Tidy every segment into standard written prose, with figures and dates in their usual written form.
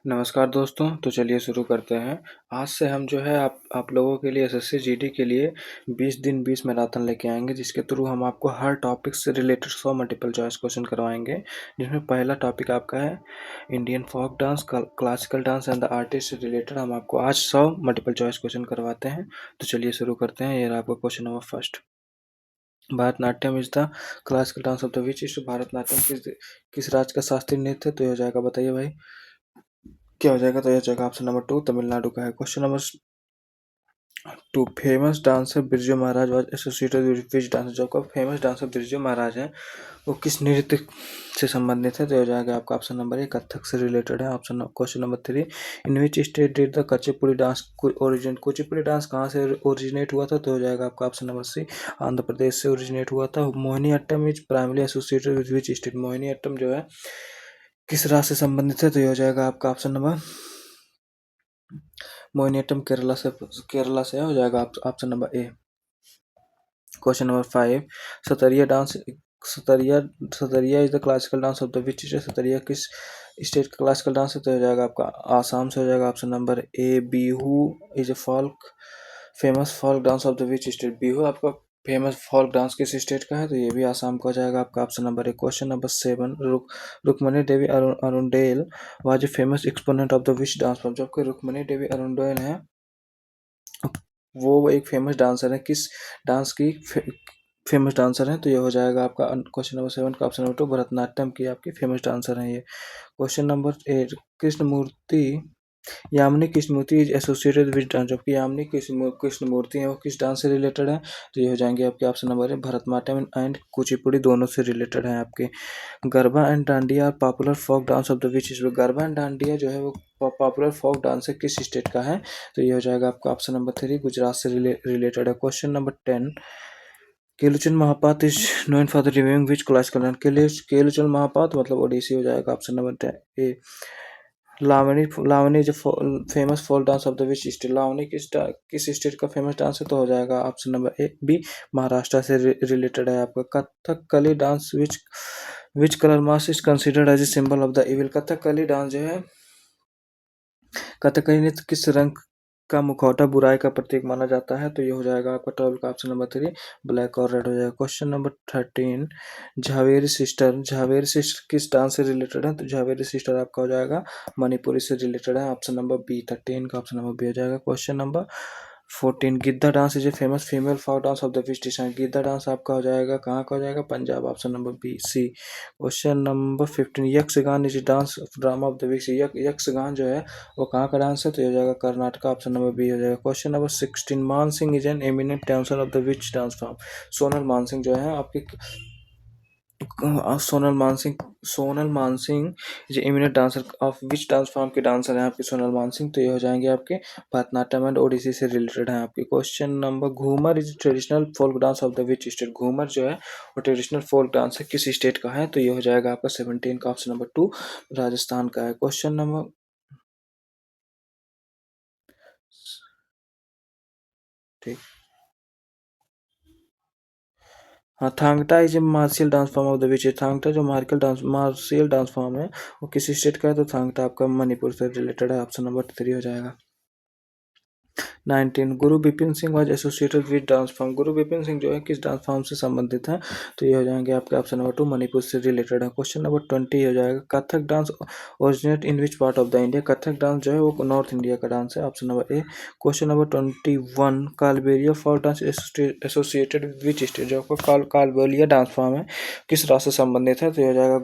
नमस्कार दोस्तों, तो चलिए शुरू करते हैं। आज से हम जो है आप लोगों के लिए एसएससी जीडी के लिए 20 दिन 20 मैराथन लेके आएंगे, जिसके थ्रू हम आपको हर टॉपिक से रिलेटेड 100 मल्टीपल चॉइस क्वेश्चन करवाएंगे। जिसमें पहला टॉपिक आपका है Indian folk dance, classical dance and the artist से रिलेटेड हम आपको आज 100 मल्टीपल चॉइस क्वेश्चन करवाते हैं। तो चलिए शुरू करते हैं। ये रहा आपका question number first. Bharatanatyam is the classical dance of the which is Bharatanatyam किस राज्य का शास्त्रीय नृत्य है? तो ये हो जाएगा, बताइए भाई क्या हो जाएगा? तो यह जाएगा ऑप्शन नंबर 2, तमिलनाडु का है। Question number 2, famous dancer Birju Maharaj was associated with which dancer? जो आपका फेमस डांसर बिरजू महाराज हैं वो किस नृत्य से संबंधित है? तो हो जाएगा आपका ऑप्शन नंबर 1, कथक से रिलेटेड है। Option question number 3, in which state did the Kuchipudi dance origin? Kuchipudi dance कहाँ से ओरिजिनेट हुआ था? तो हो जाएगा आपका option number C, Andhra Pradesh से ओरिजिनेट हुआ था। Mohiniyattam is primary associated with which state? Mohiniyattam जो है किस राज्य से संबंधित है? तो ये हो जाएगा आपका ऑप्शन नंबर मोहिनीअट्टम केरला से हो जाएगा option number A. Question number 5, Sattriya dance Sattriya Sattriya is the classical dance of the which state? Sattriya किस स्टेट का क्लासिकल डांस है? तो हो जाएगा आपका आसाम से हो जाएगा option number A. Bihu is a famous folk dance of the which state? Bihu आपका फेमस फोल्क डांस किस स्टेट का है? तो ये भी आसाम का हो जाएगा आपका option number A. Question number 7, Rukmini Devi Arundale was a famous exponent of the which dance form? जबकि रुक्मणी देवी अरुंडेल है वो एक फेमस डांसर है, किस डांस की फेमस डांसर है? तो ये हो जाएगा आपका क्वेश्चन नंबर 7 का ऑप्शन नंबर 2, भरतनाट्यम की आपकी फेमस डांसर है ये। Question number 8, Krishnamurthy Yamini Krishnamurthy is associated with dance? जबकि यामिनी कृष्णमूर्ति है वो किस डांस से रिलेटेड है? तो ये हो जाएंगे आपके ऑप्शन नंबर है भरतनाट्यम एंड कुचिपुड़ी, दोनों से रिलेटेड है आपके। Garba and dandiya are popular folk dance of the which state? Garba and dandiya जो है वो पॉपुलर फोक डांस है किस स्टेट का है? तो ये हो जाएगा आपका ऑप्शन नंबर 3, गुजरात से रिलेटेड है। Question number 10, Kelucharan Mohapatra is known for the reviewing which classical dance? Kelucharan Mohapatra मतलब ओडिसी हो जाएगा option number 10 A. Lavani is famous folk dance of the which state? Lavani किस स्टेट का फेमस डांस है? तो हो जाएगा option number A B, Maharashtra से रिलेटेड है आपका। Kathakali dance which colour mask is considered as a symbol of the evil? Kathakali dance जो है, कथकली नृत्य किस रंग का मुखौटा बुराई का प्रतीक माना जाता है? तो ये हो जाएगा आपका 12 का ऑप्शन नंबर 3, ब्लैक और रेड हो जाएगा। क्वेश्चन नंबर 13, झावेरी सिस्टर किस डांस से रिलेटेड है? तो झावेरी सिस्टर आपका हो जाएगा मणिपुरी से रिलेटेड है। ऑप्शन नंबर बी, 13 का ऑप्शन नंबर बी हो जाएगा। Question number 14, Giddha dance is a famous female folk dance of the which state? Giddha dance आपका हो जाएगा कहाँ का हो जाएगा? Punjab, option number B C. Question number 15, Yakshagana is dance drama of the which? Yakshagana जो है वो कहाँ का डांस है? तो ये हो जाएगा कर्नाटक, ऑप्शन नंबर बी हो जाएगा। Question number 16, Mansingh is an eminent dancer of the which dance form? Sonal Mansingh जो है आपकी Sonal Mansingh is eminent dancer of which dance form के डांसर हैं आपके सोनल मानसिंह? तो ये हो जाएंगे आपके भरतनाट्यम एंड ओडिसी से रिलेटेड हैं आपके। Question number, Ghoomar is traditional folk dance of the which state? Ghoomar जो है वो ट्रेडिशनल फोल्क डांस है किस स्टेट का है? तो ये हो जाएगा आपका 17 का ऑप्शन नंबर 2, राजस्थान का है। क्वेश्चन नंबर ठीक, हाँ, Thangta is a martial dance form of the विच? थांगटा जो मार्शियल डांस फॉर्म है वो किस स्टेट का है? तो थांगटा आपका मणिपुर से रिलेटेड है। ऑप्शन नंबर 3 हो जाएगा। 19, गुरु Bipin Singh was associated with dance form? गुरु बिपिन सिंह जो है किस डांस फॉर्म से संबंधित है? तो ये हो जाएंगे आपके ऑप्शन नंबर 2, मणिपुर से रिलेटेड है। क्वेश्चन नंबर 20 हो जाएगा, Kathak dance originate in which part of the India? Kathak dance जो है वो नॉर्थ इंडिया का डांस है, option number A. Question number 21, Kalbelia folk dance associated with which state? जो आपका कालबेलिया डांस फॉर्म है किस राज्य से संबंधित है? तो ये हो जाएगा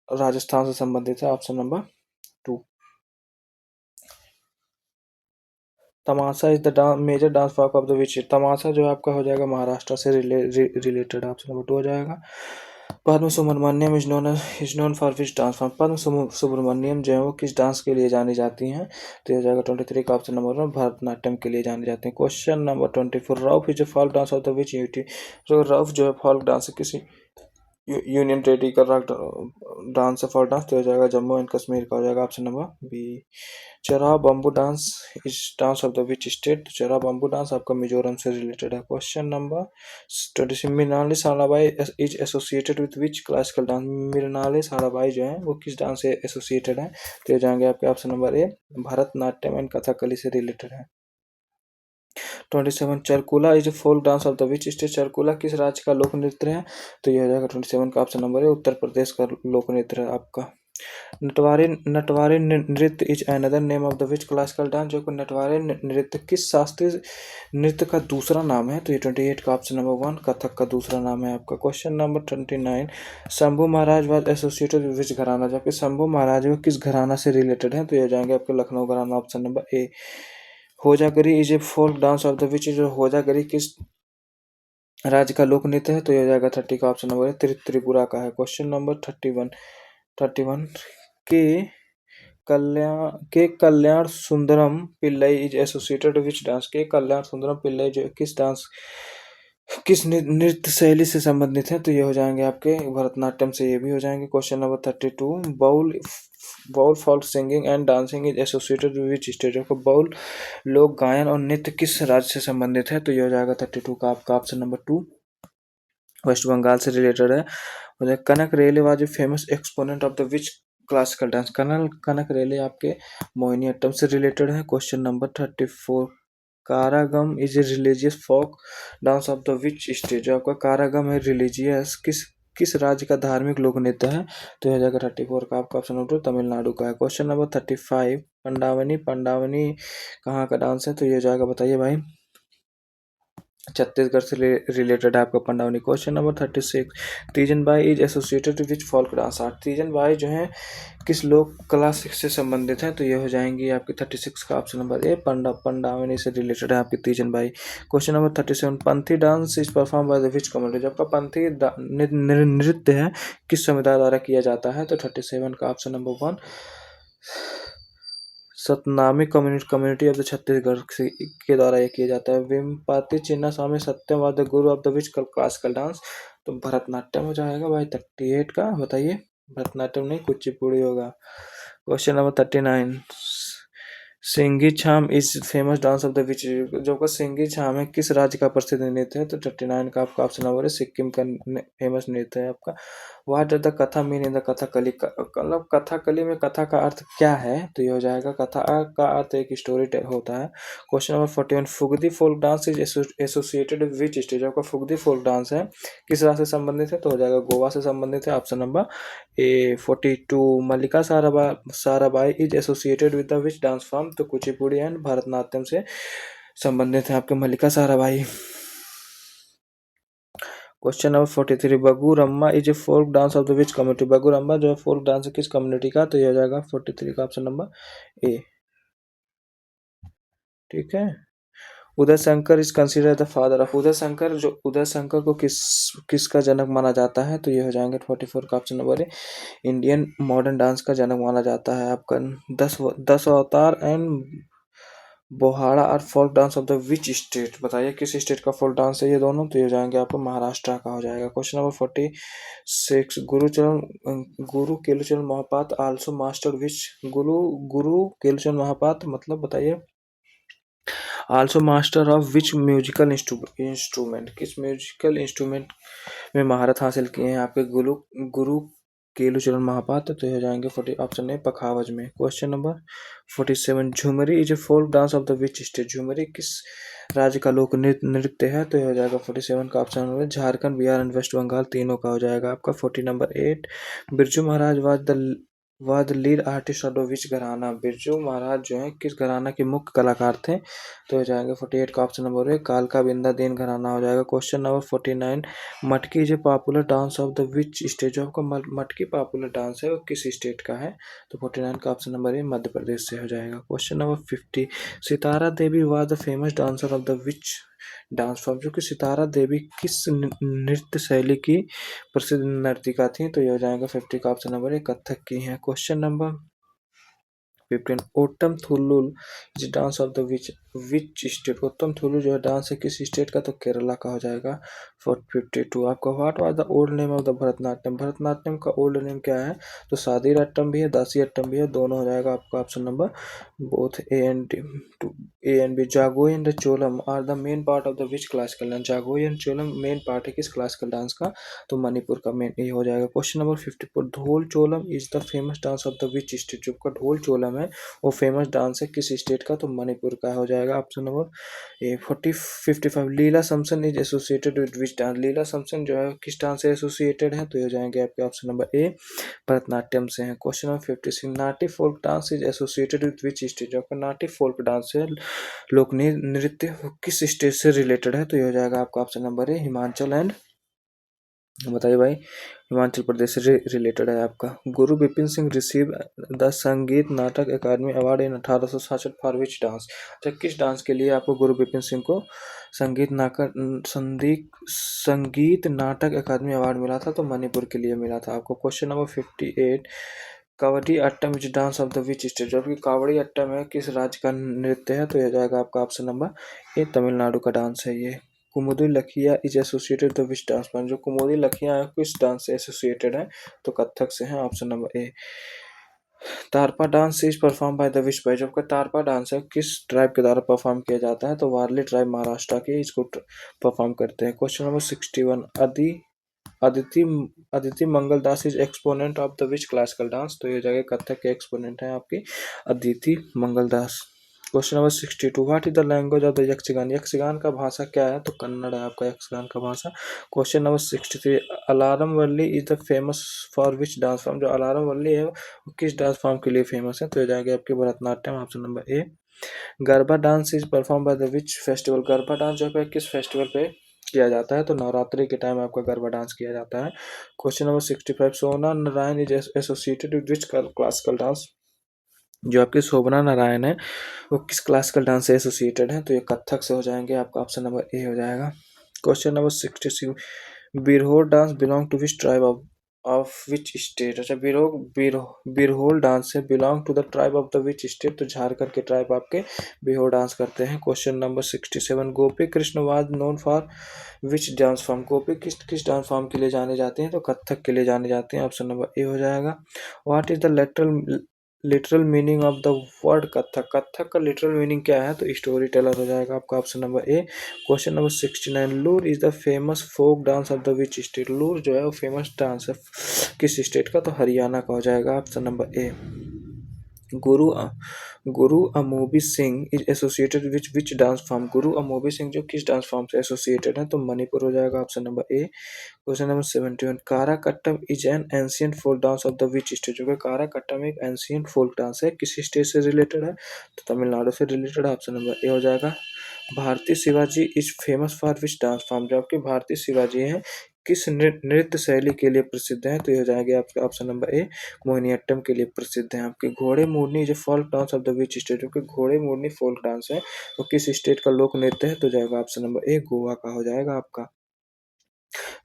राजस्थान से संबंधित है, option number 2। Tamasha is the major dance form of the which? Tamasha जो आपका हो जाएगा महाराष्ट्र से रिलेटेड, ऑप्शन नंबर 2 हो जाएगा। Padma Subrahmanyam is known for which dance form? Padma Subrahmanyam जो है वो किस डांस के लिए जानी जाती हैं? तो ये हो जाएगा 23 का ऑप्शन नंबर 1, भरतनाट्यम के लिए जानी जाती हैं। Question number 24, Rouf is a folk dance of the which UT? तो रफ जो है फोल्क डांस किसी यूनियन टेरिटरी का डांस है फॉर डांस, तो हो जाएगा जम्मू एंड कश्मीर का हो जाएगा option number B. Cheraw bamboo dance is dance of the which state, तो चरा बम्बू डांस आपका मिजोरम से रिलेटेड है। Question number 26, Mrinali Sarabhai is associated with which classical dance, Mrinali Sarabhai जो है वो किस डांस से एसोसिएटेड है, तो ये जाएंगे आपके option number A, Bharatanatyam and Kathakali से रिलेटेड है। 27, Charkula is folk dance of the which state, Charkula किस राज्य का लोक नृत्य है, तो यह हो जाएगा 27 का ऑप्शन नंबर है, उत्तर प्रदेश का लोक नृत्य है आपका। नटवारी नटवारी नृत्य is another name of the which classical dance, जो कि नटवारी नृत्य किस शास्त्रीय नृत्य का दूसरा नाम है, तो ये 28 का ऑप्शन नंबर 1 कथक का दूसरा नाम है आपका। Question number 29, Shambhu Maharaj was associated which gharana, जबकि शंभू महाराज वो किस घराना से रिलेटेड है, तो ये जाएंगे आपके Lucknow gharana option number A. Hojagiri is a folk dance of the which, जो होजागरी किस राज्य का लोक नृत्य है, तो यह हो जाएगा 30 का ऑप्शन नंबर है, त्रिपुरा का है। Question number 31 K Kalyana Sundaram Pillai is associated which dance, K Kalyana Sundaram Pillai जो किस नृत्य शैली से संबंधित है, तो ये हो जाएंगे आपके भरतनाट्यम से, ये भी हो जाएंगे। Question number 32, Baul folk singing and dancing is associated which state, को बाउल लोक गायन और नृत्य किस राज्य से संबंधित है, तो ये हो जाएगा 32 का आपका ऑप्शन नंबर 2, वेस्ट बंगाल से रिलेटेड है। Kanak Rele was a famous exponent of the which classical dance, Kanak Rele आपके मोहिनीअट्टम से रिलेटेड है। Question number 34, Karagam is a religious folk dance of the which state, जो आपका कारागम है रिलीजियस किस राज्य का धार्मिक लोक नृत्य है, तो यह जाएगा 34 का आपका ऑप्शन नंबर तमिलनाडु का है। क्वेश्चन नंबर 35, पंडावनी कहाँ का डांस है, तो यह जाएगा बताइए भाई, छत्तीसगढ़ से रिलेटेड है आपका Pandavani. Question number 36, Teejan Bai is associated which folk dance art, Teejan Bai जो है किस लोक कला से संबंधित है, तो ये हो जाएंगी आपकी 36 का ऑप्शन नंबर ए, पंडावनी से रिलेटेड है आपकी Teejan Bai. Question number 37, Panthi dance is perform by the which community, जबकि पंथी नृत्य है किस समुदाय द्वारा किया जाता है, तो 37 का option number 1 Satnami community of the Chhattisgarh के द्वारा ये किया जाता है। वेम्पाती चिन्ना स्वामी सत्यम was the Guru of the which classical dance, तो भरतनाट्यम हो जाएगा भाई 38 का, बताइए भरतनाट्यम नहीं कुचिपुड़ी होगा। Question number 39, Singhi Chham is famous dance of the which, जो का सिंगी छाम है किस राज्य का प्रसिद्ध नृत्य है, तो 39 का आपका ऑप्शन नंबर है, सिक्किम का फेमस नृत्य है आपका। व्हाट डज द कथा मीन इन द कथकली, मतलब कथकली में कथा का अर्थ क्या है, तो ये हो जाएगा कथा का अर्थ एक स्टोरी होता है। Question number 41, Fugdi folk dance is associated which state, आपका फुगदी फोक डांस है किस राज्य से संबंधित है, तो हो जाएगा गोवा से संबंधित है, option number A. 42, Mallika Sarabhai is associated with the which dance form, तो कुचिपुड़ी एंड भरतनाट्यम से संबंधित है आपके Mallika Sarabhai. Question number 43, Bagurumba is a folk dance of the which community, Bagurumba जो है फोक डांस है किस कम्युनिटी का, तो ये हो जाएगा 43 का ऑप्शन नंबर ए। ठीक है, Uday Shankar is consider the father of, Uday Shankar को किसका जनक माना जाता है, तो ये हो जाएंगे 44 का ऑप्शन नंबर है, इंडियन मॉडर्न डांस का जनक माना जाता है आपका। 10 अवतार एंड बोहाड़ा और folk dance of the which state, बताइए किस स्टेट का फोक डांस है ये दोनों, तो ये हो जाएंगे आपको महाराष्ट्र का हो जाएगा। क्वेश्चन नंबर 46, गुरु केलुचरण महापात आल्सो मास्टर विच, गुरु केलुचरण महापात मतलब बताइए also master of which musical instrument, किस म्यूजिकल इंस्ट्रूमेंट में महारत हासिल किए हैं आपके गुरु केलुचरण महापात्र, तो हो जाएंगे 40 ऑप्शन है पखावज में। Question number 47, Jhumri is a folk dance of the which state, Jhumri किस राज्य का लोक नृत्य है, तो हो जाएगा 47 का option number Jharkhand, Bihar and west Bengal तीनों का हो जाएगा आपका। 40 number 8, Birju Maharaj was the lead artist of the which gharana, Birju महाराज जो है किस घराना के मुख्य कलाकार थे, तो हो जाएंगे 48 का ऑप्शन नंबर है कालका बिंदा दीन घराना हो जाएगा। क्वेश्चन नंबर 49, मटकी is a popular dance of the which state, जो आपका मटकी पॉपुलर डांस है वो किस स्टेट का है, तो 49 का ऑप्शन नंबर है मध्य प्रदेश से हो जाएगा। Question number 50, Sitara Devi was the famous dancer of the which dance form, जो कि सितारा देवी किस नृत्य शैली की प्रसिद्ध नर्तिका थी, तो ये हो जाएगा 50 का ऑप्शन नंबर है कथक की है। Question number 15 Ottam Thullal is dance of the which state. Ottam Thullal जो है डांस है किस स्टेट का, तो केरला का हो जाएगा। 52 आपका what was the old name of the Bharatanatyam. Bharatanatyam का ओल्ड नेम क्या है, तो सादीरट्टम भी है दासीअट्टम भी है, दोनों हो जाएगा आपका option number both A and B. Jagoi and Cholom are the main part of the which classical dance. Jagoi and Cholom main part है किस क्लासिकल डांस का, तो मणिपुर का मेन ये हो जाएगा। Question number 54 Dhol Cholom is the famous dance of the which state. जो का ढोल चोलम है वो फेमस डांस है किस स्टेट का, तो मणिपुर का हो जाएगा option number A. 55 Leela Samsung is associated with which dance. Leela Samsung जो है किस डांस से एसोसिएटेड है, तो ये हो जाएंगे आपके ऑप्शन नंबर ए भरतनाट्यम से है। Question number 56 Nati folk dance is associated with which state. जो आपका नाटी फोल्क डांस है लोक नृत्य किस स्टेट से रिलेटेड है, तो ये हो जाएगा आपका option number A Himachal and, बताइए भाई, हिमाचल प्रदेश से रिलेटेड है आपका। गुरु Bipin Singh receive the Sangeet Natak Akademi award in 1867 for which dance. अच्छा किस डांस के लिए आपको गुरु बिपिन सिंह को संगीत नाटक अकादमी अवार्ड मिला था, तो मणिपुर के लिए मिला था आपको। Question number 58 Kavadi Attam is dance of the which state. जो कि कावड़ी अट्टम है किस राज्य का नृत्य है, तो यह जाएगा आपका ऑप्शन नंबर ए तमिलनाडु का डांस है ये। कुमुदी लखिया is associated the which dance form. जो कुमुदी लखिया है किस डांस से एसोसिएटेड है, तो कथक से है option number A. Tarpa dance is perform by the which tribe. जबकि तारपा डांस है किस ट्राइब के द्वारा परफॉर्म किया जाता है, तो वारली ट्राइब महाराष्ट्र के इसको परफॉर्म करते हैं। Question number 61 Aditi Aditi Mangal Das is exponent of the which classical dance. तो ये जगह कथक के एक्सपोनेंट है आपकी Aditi Mangal Das. Question number 62 what is the language of the Yakshagana. Yakshagana का भाषा क्या है, तो कन्नड़ है आपका यक्षगान का भाषा। Question number 63 alarm Valli is the famous for which dance form. जो अलारम वल्ली है वो किस डांस फॉर्म के लिए फेमस है, तो ये जाएगा आपके Bharatanatyam option number A. Garba dance is perform by the which festival. Garba dance जो है किस फेस्टिवल पे किया जाता है, तो नवरात्रि के टाइम आपका गरबा डांस किया जाता है। क्वेश्चन नंबर 65 सोना Narayan is associated with which classical dance. जो आपके शोभना नारायण है वो किस क्लासिकल डांस से एसोसिएटेड है, तो ये कथक से हो जाएंगे आपका ऑप्शन नंबर ए हो जाएगा। Question number 66 Birhor dance belong to which tribe of which state. अच्छा बिरहोल डांस से belong to the tribe of the which state, तो झारखंड के ट्राइब आपके बिरहोर डांस करते हैं। Question number 67 Gopi Krishna was known for which dance form. Gopi Krishna किस डांस फॉर्म के लिए जाने जाते हैं, तो कथक के लिए जाने जाते हैं, ऑप्शन नंबर ए हो जाएगा। What is the literal meaning of the word Kathak. Kathak का लिटरल मीनिंग क्या है, तो स्टोरी टेलर हो जाएगा आपका option number A. Question number 69 Loor is the famous folk dance of the which state. Loor जो है वो फेमस डांस है किस स्टेट का, तो हरियाणा का हो जाएगा option number A. Guru Guru Amobi Singh is associated which which dance form. Guru Amobi Singh जो किस डांस फॉर्म से एसोसिएटेड है, तो मणिपुर हो जाएगा option number A. Question number 71 Karakattam is an ancient folk dance of the which state. जो कि काराकट्टम एक एंशियंट फोक डांस है किस स्टेट से रिलेटेड है, तो तमिलनाडु से रिलेटेड है, ऑप्शन नंबर ए हो जाएगा। भारतीय Shivaji is famous for which dance form. जबकि भारतीय शिवाजी है किस नृत्य शैली के लिए प्रसिद्ध है, तो ये हो जाएगा आपका ऑप्शन नंबर ए मोहिनीअट्टम के लिए प्रसिद्ध है। आपके घोड़े मोरनी जो folk dance of the which state. जो कि घोड़े मोरनी फोल्क डांस है वो किस स्टेट का लोक नृत्य है, तो जाएगा ऑप्शन नंबर ए गोवा का हो जाएगा आपका।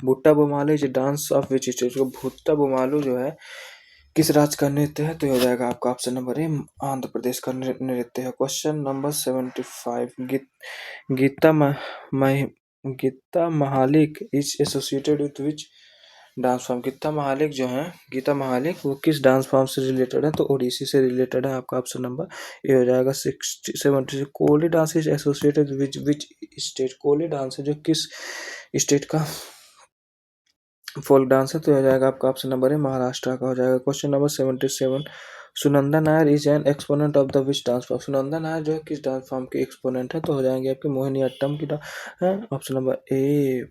भुट्टा बोमाली जो डांस ऑफ विच स्टेट। जो भुट्टा बोमालू जो है किस राज्य का नृत्य है, तो ये हो जाएगा आपका option number A Andhra Pradesh का नृत्य है। Question number 75 Geeta Geeta Mahalik is associated with which dance form. Geeta Mahalik वो किस डांस फॉर्म से रिलेटेड है, तो ओडिसी से रिलेटेड है, आपका ऑप्शन नंबर ए हो जाएगा। 76 Koli dance is associated which which state. Koli dance है जो किस स्टेट का फोल्क डांस है, तो हो जाएगा आपका ऑप्शन नंबर है महाराष्ट्र का हो जाएगा। Question number 77 Sunanda Nair is an exponent of the which dance form. Sunanda Nair जो है किस डांस फॉर्म के एक्सपोनेंट है, तो हो जाएंगे आपके मोहिनीअट्टम की option number A.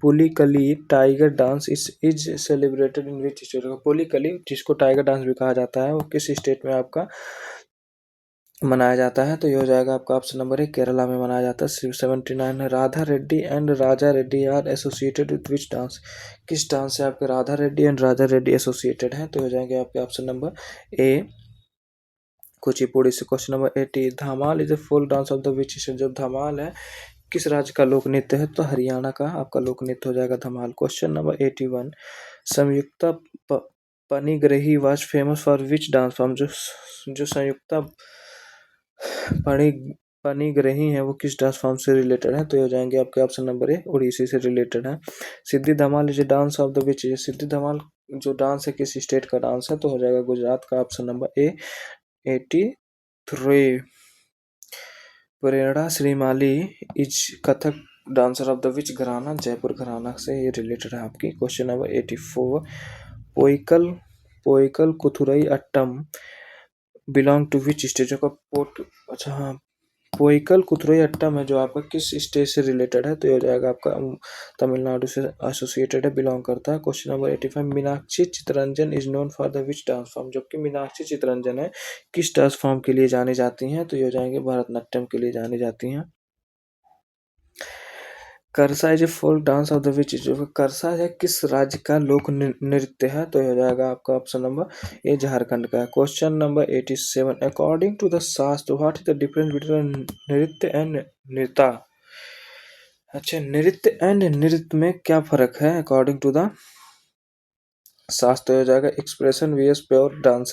Pulikali tiger dance is celebrated in which state. Pulikali जिसको टाइगर डांस भी कहा जाता है वो किस स्टेट में आपका मनाया जाता है, तो ये हो जाएगा आपका ऑप्शन नंबर है केरला में मनाया जाता है। 79 है Radha Reddy and Raja Reddy are associated with which dance. किस डांस से आपके राधा रेड्डी एंड राजा रेड्डी एसोसिएटेड हैं, तो हो जाएंगे आपके ऑप्शन नंबर ए कुचिपुड़ी से। Question number 80 Dhamaal is a full dance of the which state. जब धमाल है किस राज्य का लोक नृत्य है, तो हरियाणा का आपका लोक नृत्य हो जाएगा Dhamal. Question number 81 Sanyukta Panigrahi was famous for which dance form? जो संयुक्ता पनि पनिग्रही है वो किस डांस फॉर्म से रिलेटेड है? तो ये हो जाएंगे आपके ऑप्शन नंबर ए, उड़ीसी से रिलेटेड है। Siddhi Dhamal is dance of the which? Siddhi Dhamal जो डांस है किस स्टेट का डांस है? तो हो जाएगा गुजरात का, option number A 83। Prerana Shrimali is Kathak dancer of the which gharana? Jaipur gharana से ये रिलेटेड है आपकी। Question number 84। Poikkal Poikkal Kuthirai Attam belong to which state? का पोट अच्छा हाँ, पोइकल कुथुरई अट्टम है जो आपका किस स्टेट से रिलेटेड है? तो ये हो जाएगा आपका तमिलनाडु से एसोसिएटेड है, बिलोंग करता है। Question number 85। Meenakshi Chittaranjan is known for the which dance form? जबकि मीनाक्षी चित्तरंजन है किस डांस फॉर्म के लिए जानी जाती हैं? तो ये हो जाएंगे भरतनाट्यम के लिए जानी जाती हैं। करसा is a folk dance of the which? जो करसा है किस राज्य का लोक नृत्य है? तो ये हो जाएगा आपका ऑप्शन नंबर ए, झारखंड का। Question number 87। According to the Shastra what is the difference between nritya and nritya? अच्छा, नृत्य एंड नृत्य में क्या फर्क है अकॉर्डिंग टू द शास्त्र? हो जाएगा एक्सप्रेशन वीएस प्योर डांस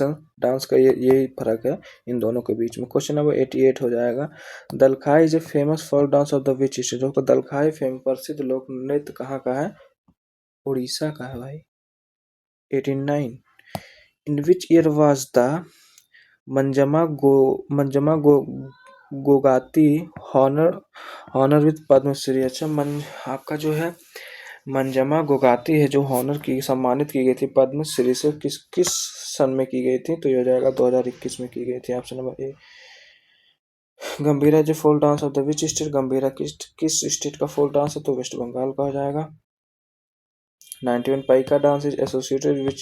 का यही फर्क है इन दोनों के बीच में। क्वेश्चन नंबर 88 हो जाएगा। Dalkhai is a famous folk dance of the which state? जो दलखाई फेम प्रसिद्ध लोक नृत्य कहाँ का है? उड़ीसा का है भाई। 89। In which year was the Manjamma Jogati honour with Padmashri? अच्छा, आपका जो है मंजमा गोगाती है जो हॉनर की सम्मानित की गई थी पद्मश्री से, किस किस सन में की गई थी? तो ये हो जाएगा 2021 में की गई थी, ऑप्शन नंबर ए। गंभीरा जो folk dance of the which state? Gambhira किस स्टेट का फोक डांस है? तो वेस्ट बंगाल का हो जाएगा। 91। Paika dance is associated which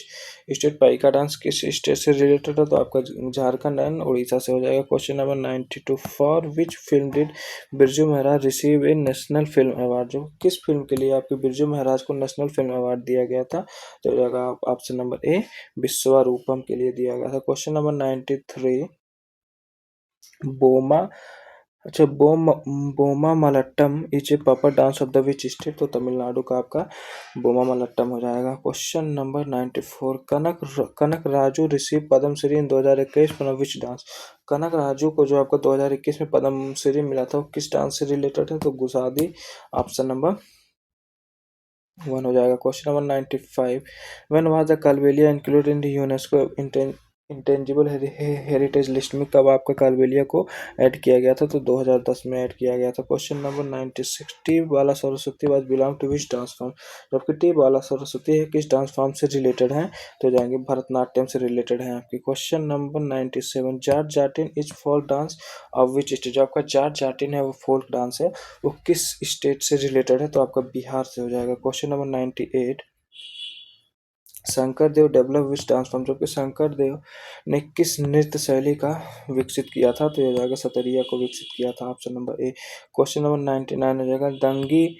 state? Paika dance किस स्टेट से रिलेटेड है? तो आपका झारखंड एंड उड़ीसा से हो जाएगा। Question number 92। For which film did Birju Maharaj receive a national film award? जो किस फिल्म के लिए आपके बिरजू महाराज को नेशनल फिल्म अवार्ड दिया गया था? तो हो जाएगा ऑप्शन नंबर ए, विश्वरूपम के लिए दिया गया था। Question number 93। बोमा अच्छा Bomma Malattam is a popular dance of the which state? तो तमिलनाडु का आपका बोमा मलट्टम हो जाएगा। Question number 94। Kanaka Raju receive Padma Shri in 2021 from which dance? Kanaka Raju को जो आपको 2021 में पद्म श्री मिला था वो किस डांस से रिलेटेड है? तो गुसादी, ऑप्शन नंबर 1 हो जाएगा। Question number 95। When was the Kalbelia included in the UNESCO intangible heritage list में? कब आपका कालबेलिया को ऐड किया गया था? तो 2010 में ऐड किया गया था। Question number 96। T Bala Saraswati was belong to which dance form? जबकि टी बाला सरस्वती है किस डांस फॉर्म से रिलेटेड है? तो जाएंगे भरतनाट्यम से रिलेटेड है आपकी। Question number 97। Jat Jatin is folk dance of which state? जो आपका जाट जाटिन है वो फोल्क डांस है, वो किस स्टेट से रिलेटेड है? तो आपका बिहार से हो जाएगा। Question number 98। Shankar Dev develop which dance form? जबकि शंकर देव ने किस नृत्य शैली का विकसित किया था? तो यह जाएगा सतरिया को विकसित किया था, option number A. Question number 99 हो जाएगा। Dangi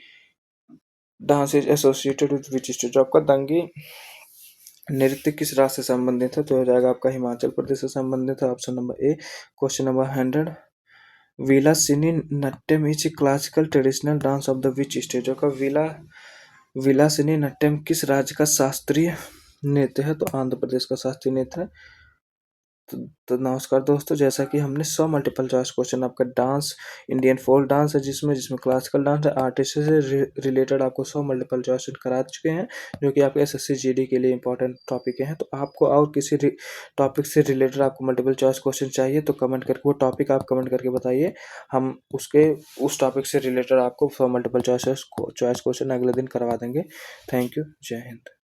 dance is associated with which state? जो आपका दंगी नृत्य किस राज्य से संबंधित है? तो हो जाएगा आपका हिमाचल प्रदेश से संबंधित है, option number A. Question number 100। Vilasini Natyam is classical traditional dance of the which state? जो का विलासिनी नट्यम किस राज्य का शास्त्रीय नृत्य है? तो आंध्र प्रदेश का शास्त्रीय नृत्य है। तो नमस्कार दोस्तों, जैसा कि हमने 100 मल्टीपल चॉइस क्वेश्चन आपका डांस इंडियन फोक डांस है जिसमें क्लासिकल डांस है, आर्टिस्ट से रिलेटेड आपको 100 मल्टीपल चॉइस करा चुके हैं जो कि आपके एसएससी जीडी के लिए इंपॉर्टेंट टॉपिक हैं। तो आपको और किसी टॉपिक से रिलेटेड आपको मल्टीपल चॉइस क्वेश्चन चाहिए तो कमेंट करके वो टॉपिक आप कमेंट करके बताइए, हम उस टॉपिक से रिलेटेड आपको 100 मल्टीपल चॉइस क्वेश्चन अगले दिन करवा देंगे। थैंक यू, जय हिंद।